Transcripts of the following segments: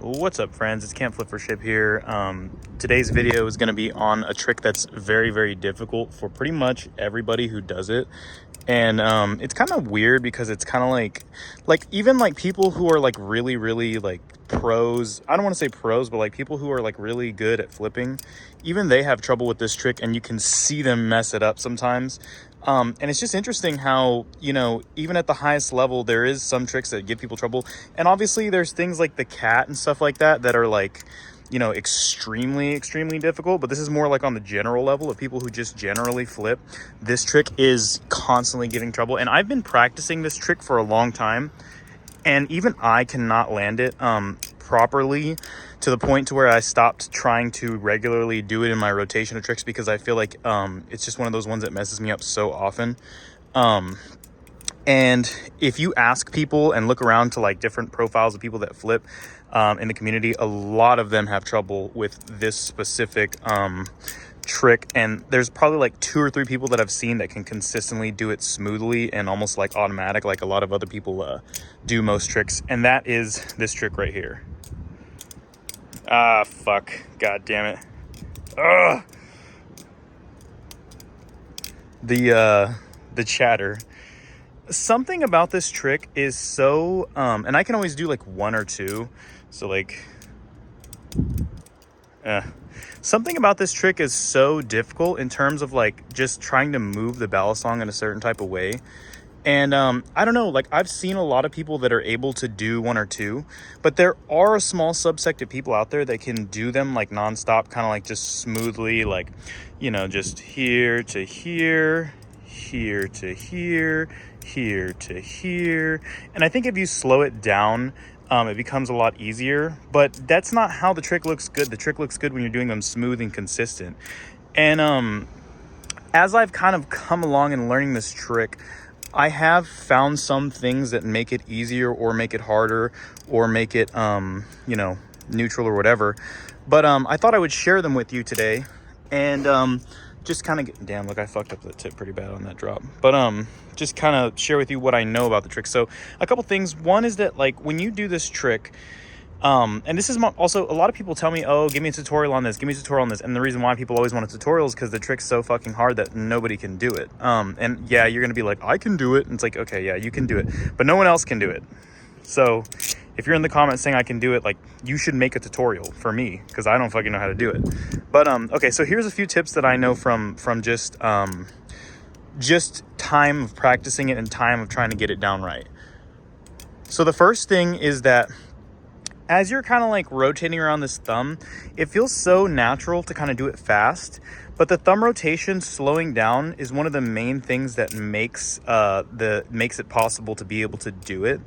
What's up, friends? It's Camp Flip for Ship here. Today's video is going to be on a trick that's very difficult for pretty much everybody who does it. And it's kind of weird because it's kind of like even like people who are like really like pros. I don't want to say pros, but like people who are like really good at flipping, even they have trouble with this trick, and you can see them mess it up sometimes. And it's just interesting how, you know, even at the highest level, there is some tricks that give people trouble. And obviously there's things like the cat and stuff like that that are like, you know, extremely difficult. But this is more like on the general level of people who just generally flip. This trick is constantly giving trouble. And I've been practicing this trick for a long time, and even I cannot land it properly, to the point to where I stopped trying to regularly do it in my rotation of tricks because I feel like it's just one of those ones that messes me up so often. And if you ask people and look around to like different profiles of people that flip in the community, a lot of them have trouble with this specific trick. And there's probably like 2 or 3 people that I've seen that can consistently do it smoothly and almost like automatic, like a lot of other people do most tricks. And that is this trick right here. Ah, fuck. God damn it. Ugh. The chatter. Something about this trick is so, and I can always do like 1 or 2. So like, something about this trick is so difficult in terms of like just trying to move the balisong in a certain type of way. And I don't know, like I've seen a lot of people that are able to do 1 or 2, but there are a small subsect of people out there that can do them like nonstop, kind of like just smoothly, like, you know, just here to here, here to here, here to here. And I think if you slow it down, it becomes a lot easier. But that's not how the trick looks good. The trick looks good when you're doing them smooth and consistent. And as I've kind of come along and learning this trick, I have found some things that make it easier or make it harder or make it, you know, neutral or whatever. But I thought I would share them with you today, and just kind of damn, look, I fucked up the tip pretty bad on that drop. But just kind of share with you what I know about the trick. So a couple things. One is that like when you do this trick, and this is also a lot of people tell me, oh, give me a tutorial on this, give me a tutorial on this. And the reason why people always want a tutorial is because the trick's so fucking hard that nobody can do it. And yeah, you're gonna be like, I can do it. And it's like, okay, yeah, you can do it, but no one else can do it. So if you're in the comments saying I can do it, like, you should make a tutorial for me, because I don't fucking know how to do it. But okay, so here's a few tips that I know from just time of practicing it and time of trying to get it down right. So the first thing is that as you're kind of like rotating around this thumb, it feels so natural to kind of do it fast, but the thumb rotation slowing down is one of the main things that makes it possible to be able to do it.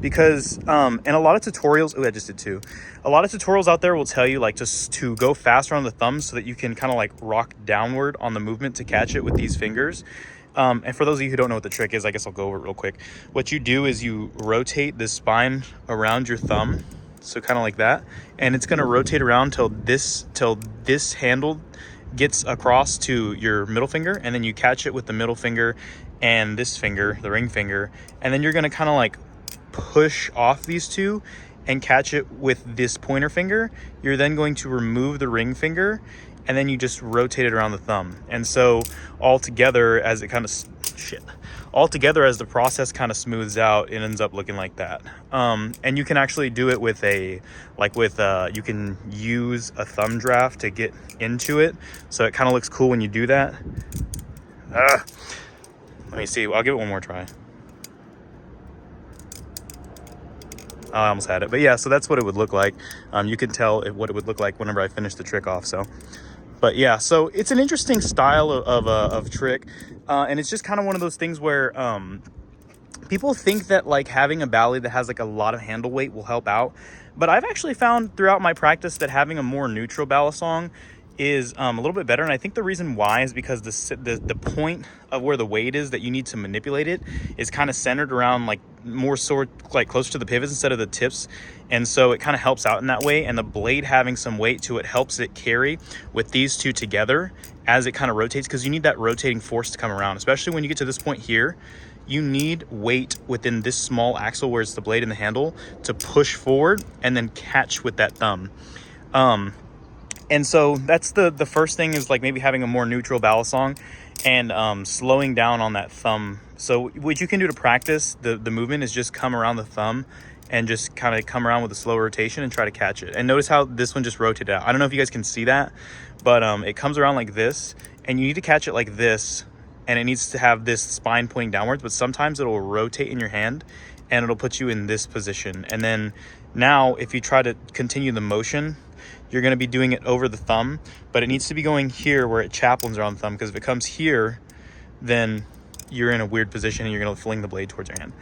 Because in a lot of tutorials, oh, I just did 2. A lot of tutorials out there will tell you like just to go faster on the thumb so that you can kind of like rock downward on the movement to catch it with these fingers. And for those of you who don't know what the trick is, I guess I'll go over it real quick. What you do is you rotate the spine around your thumb, so kind of like that, and it's going to rotate around till this handle gets across to your middle finger, and then you catch it with the middle finger and this finger, the ring finger, and then you're going to kind of like push off these 2 and catch it with this pointer finger. You're then going to remove the ring finger, and then you just rotate it around the thumb. And so all together, as it kind of altogether, as the process kind of smooths out, it ends up looking like that. And you can actually do it with you can use a thumb draft to get into it, so it kind of looks cool when you do that. Let me see, I'll give it one more try. I almost had it, but yeah, so that's what it would look like. You can tell what it would look like whenever I finish the trick off. So but yeah, so it's an interesting style of trick, and it's just kind of one of those things where people think that like having a bally that has like a lot of handle weight will help out, but I've actually found throughout my practice that having a more neutral balisong is a little bit better. And I think the reason why is because the point of where the weight is that you need to manipulate it is kind of centered around like more sort like closer to the pivots instead of the tips, and so it kind of helps out in that way. And the blade having some weight to it helps it carry with these 2 together as it kind of rotates, because you need that rotating force to come around, especially when you get to this point here. you need weight within this small axle where it's the blade and the handle to push forward and then catch with that thumb. And so that's the first thing, is like maybe having a more neutral balisong and slowing down on that thumb. So what you can do to practice the movement is just come around the thumb and just kind of come around with a slow rotation and try to catch it. And notice how this one just rotated out. I don't know if you guys can see that, but it comes around like this, and you need to catch it like this, and it needs to have this spine pointing downwards, but sometimes it'll rotate in your hand and it'll put you in this position. And then now if you try to continue the motion, you're going to be doing it over the thumb, but it needs to be going here where it chaplains around the thumb, because if it comes here, then you're in a weird position and you're going to fling the blade towards your hand.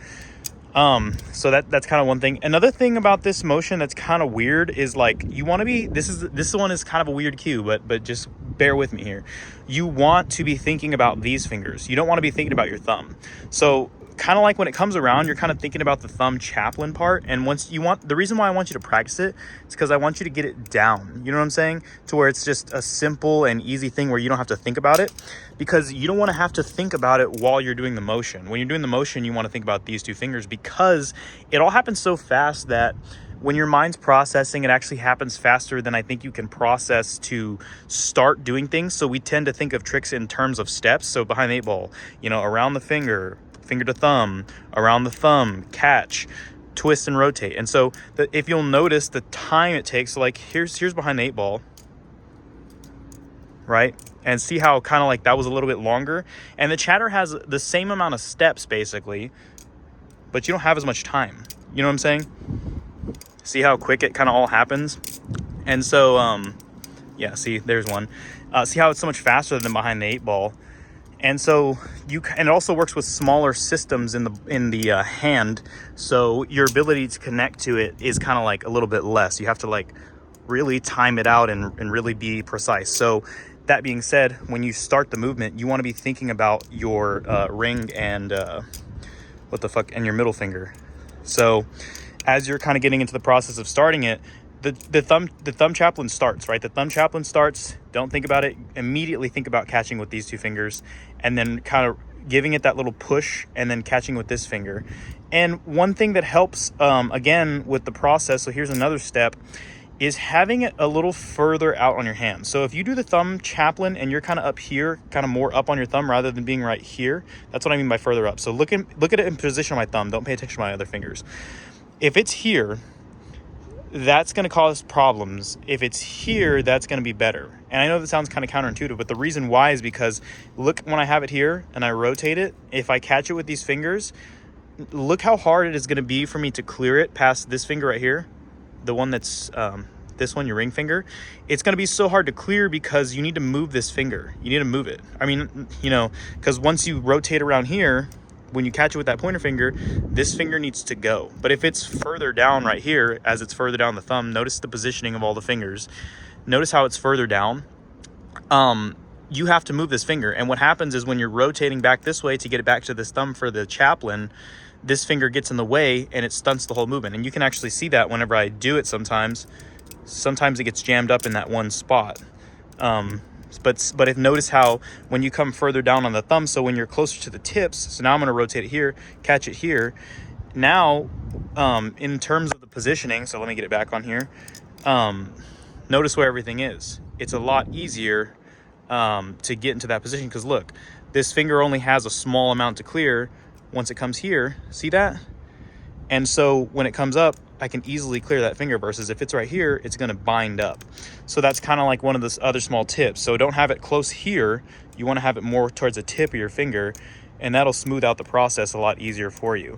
So that's kind of one thing. Another thing about this motion that's kind of weird is like, you want to be, this one is kind of a weird cue, but just bear with me here. You want to be thinking about these fingers. You don't want to be thinking about your thumb. So kind of like when it comes around, you're kind of thinking about the thumb chaplain part. And the reason why I want you to practice it is because I want you to get it down. You know what I'm saying? To where it's just a simple and easy thing where you don't have to think about it, because you don't want to have to think about it while you're doing the motion. When you're doing the motion, you want to think about these two fingers, because it all happens so fast that when your mind's processing, it actually happens faster than I think you can process to start doing things. So we tend to think of tricks in terms of steps. So behind the 8-ball, around the finger to thumb, around the thumb, catch, twist and rotate. And so if you'll notice the time it takes, like here's behind the 8-ball, right? And see how kind of like that was a little bit longer. And the chatter has the same amount of steps basically, but you don't have as much time. You know what I'm saying? See how quick it kind of all happens? And so, yeah, see, there's one. See how it's so much faster than behind the 8-ball. And so and it also works with smaller systems in the hand. So your ability to connect to it is kind of like a little bit less. You have to like really time it out and really be precise. So that being said, when you start the movement, you want to be thinking about your ring and and your middle finger. So as you're kind of getting into the process of starting it, the thumb chaplain starts, right? The thumb chaplain starts. Don't think about it. Immediately think about catching with these two fingers, and then kind of giving it that little push, and then catching with this finger. And one thing that helps, again, with the process, so here's another step, is having it a little further out on your hand. So if you do the thumb chaplain and you're kind of up here, kind of more up on your thumb rather than being right here, that's what I mean by further up. So look at it in position on my thumb. Don't pay attention to my other fingers. If it's here, that's going to cause problems. If it's here, that's going to be better. And I know that sounds kind of counterintuitive, but the reason why is because look, when I have it here and I rotate it, if I catch it with these fingers, look how hard it is going to be for me to clear it past this finger right here, the one that's this one, your ring finger. It's going to be so hard to clear because you need to move this finger. You need to move it. I mean, because once you rotate around here, when you catch it with that pointer finger, this finger needs to go. But if it's further down right here, as it's further down the thumb, notice the positioning of all the fingers. Notice how it's further down. You have to move this finger. And what happens is when you're rotating back this way to get it back to this thumb for the chaplain, this finger gets in the way and it stunts the whole movement. And you can actually see that whenever I do it sometimes. Sometimes it gets jammed up in that one spot. But if notice how when you come further down on the thumb, so when you're closer to the tips, so now I'm going to rotate it here, catch it here. Now, in terms of the positioning, so let me get it back on here. Notice where everything is. It's a lot easier to get into that position because look, this finger only has a small amount to clear once it comes here. See that? And so when it comes up, I can easily clear that finger versus if it's right here, it's going to bind up. So that's kind of like one of the other small tips. So don't have it close here. You want to have it more towards the tip of your finger, and that'll smooth out the process a lot easier for you.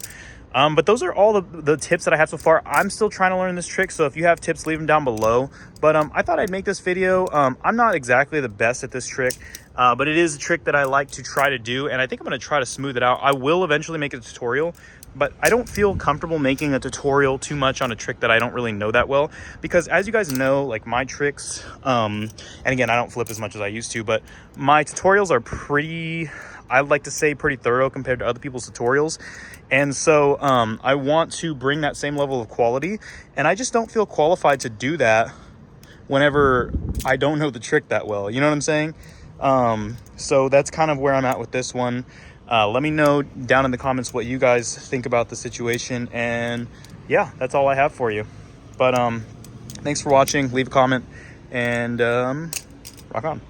But those are all the tips that I have so far. I'm still trying to learn this trick, so if you have tips, leave them down below. But I thought I'd make this video. I'm not exactly the best at this trick, but it is a trick that I like to try to do, and I think I'm going to try to smooth it out. I will eventually make a tutorial, but I don't feel comfortable making a tutorial too much on a trick that I don't really know that well, because as you guys know, like my tricks, and again, I don't flip as much as I used to, but my tutorials are pretty, I'd like to say pretty thorough compared to other people's tutorials. And so I want to bring that same level of quality, and I just don't feel qualified to do that whenever I don't know the trick that well. You know what I'm saying? So that's kind of where I'm at with this one. Let me know down in the comments what you guys think about the situation. And yeah, that's all I have for you. But thanks for watching. Leave a comment and rock on.